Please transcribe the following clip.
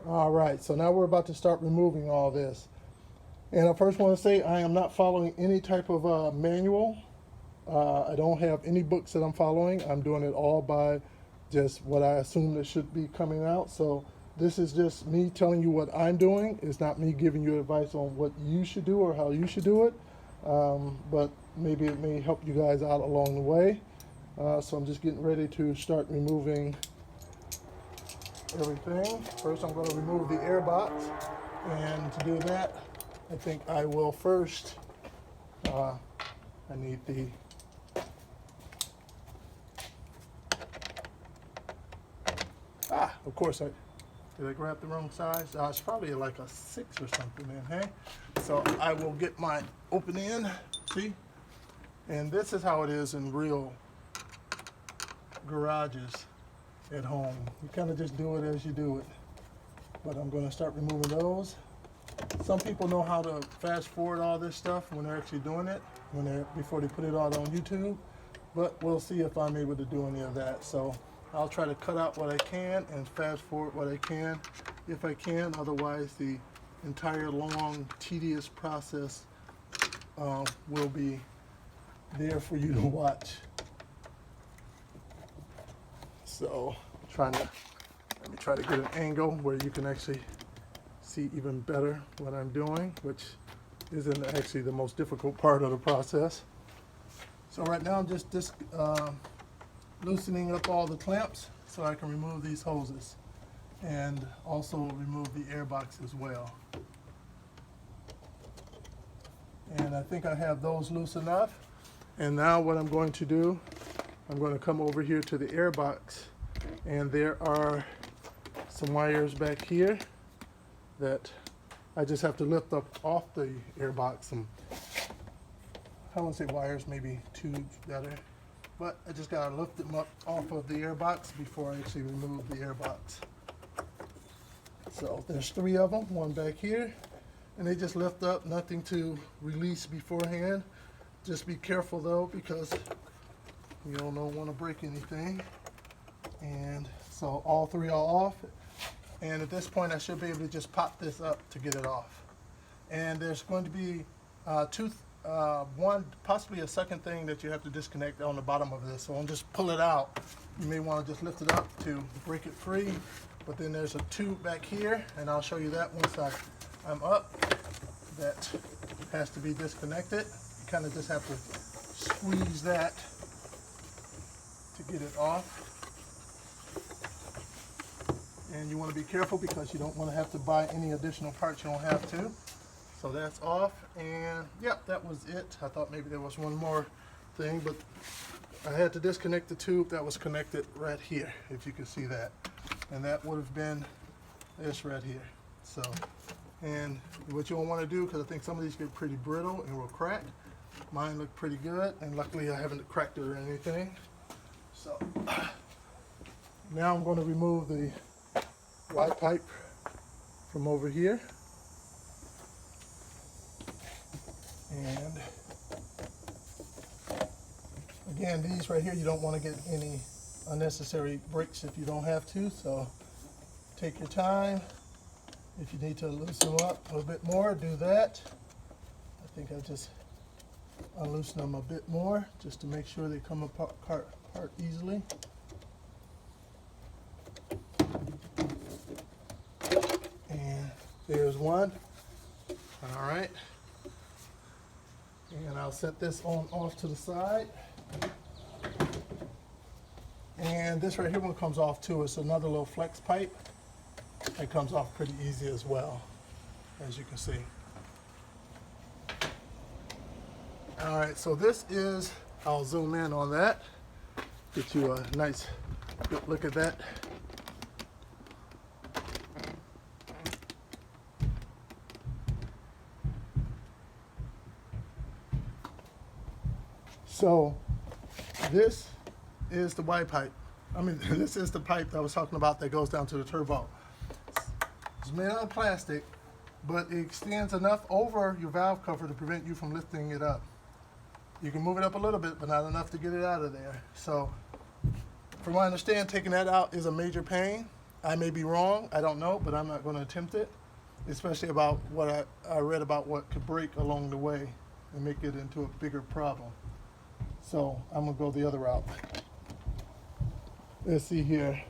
All right, so now we're about to start removing all this. And I first want to say I am not following any type of manual. I don't have any books that I'm following. I'm doing it all by just what I assume that should be coming out. So this is just me telling you what I'm doing. It's not me giving you advice on what you should do or how you should do it. But maybe it may help you guys out along the way. So I'm just getting ready to start removing everything. First I'm going to remove the air box. And to do that, I think I will first, I need the of course, did I grab the wrong size? It's probably like a 6 or something then, hey? So I will get my open end, see? And this is how it is in real garages at home. You kind of just do it as you do it. But I'm going to start removing those. Some people know how to fast forward all this stuff when they're actually doing it, before they put it out on YouTube. But we'll see if I'm able to do any of that. So I'll try to cut out what I can and fast forward what I can, if I can. Otherwise, the entire long, tedious process will be there for you to watch. So, let me try to get an angle where you can actually see even better what I'm doing, which isn't actually the most difficult part of the process. So right now I'm just loosening up all the clamps so I can remove these hoses and also remove the air box as well. And I think I have those loose enough. And now what I'm going to do, I'm going to come over here to the air box, and there are some wires back here that I just have to lift up off the air box. I won't say wires, maybe tubes better. But I just gotta lift them up off of the air box before I actually remove the air box. So there's 3 of them, one back here, and they just lift up, nothing to release beforehand. Just be careful though, because you don't want to break anything. And so all 3 are off. And at this point I should be able to just pop this up to get it off. And there's going to be one, possibly a second thing that you have to disconnect on the bottom of this. So I'll just pull it out. You may want to just lift it up to break it free. But then there's a tube back here, and I'll show you that once I'm up. That has to be disconnected. You kind of just have to squeeze that to get it off. And you want to be careful because you don't want to have to buy any additional parts you don't have to. So that's off, and yep, that was it. I thought maybe there was one more thing, but I had to disconnect the tube that was connected right here, if you can see that. And that would have been this right here. So, and what you don't want to do, because I think some of these get pretty brittle and will crack. Mine look pretty good, and luckily I haven't cracked it or anything. So, now I'm going to remove the white pipe from over here. And again, these right here, you don't want to get any unnecessary breaks if you don't have to. So take your time. If you need to loosen them up a little bit more, do that. I think I just unloosen them a bit more just to make sure they come apart easily. And there's one. All right. And I'll set this on off to the side. And this right here one comes off too. It's another little flex pipe. It comes off pretty easy as well, as you can see. All right, so this is, I'll zoom in on that, get you a nice good look at that. So this is the Y pipe. This is the pipe that I was talking about that goes down to the turbo. It's made out of plastic, but it extends enough over your valve cover to prevent you from lifting it up. You can move it up a little bit, but not enough to get it out of there. So from what I understand, taking that out is a major pain. I may be wrong, I don't know, but I'm not going to attempt it, especially about what I read about what could break along the way and make it into a bigger problem. So I'm going to go the other route. Let's see here.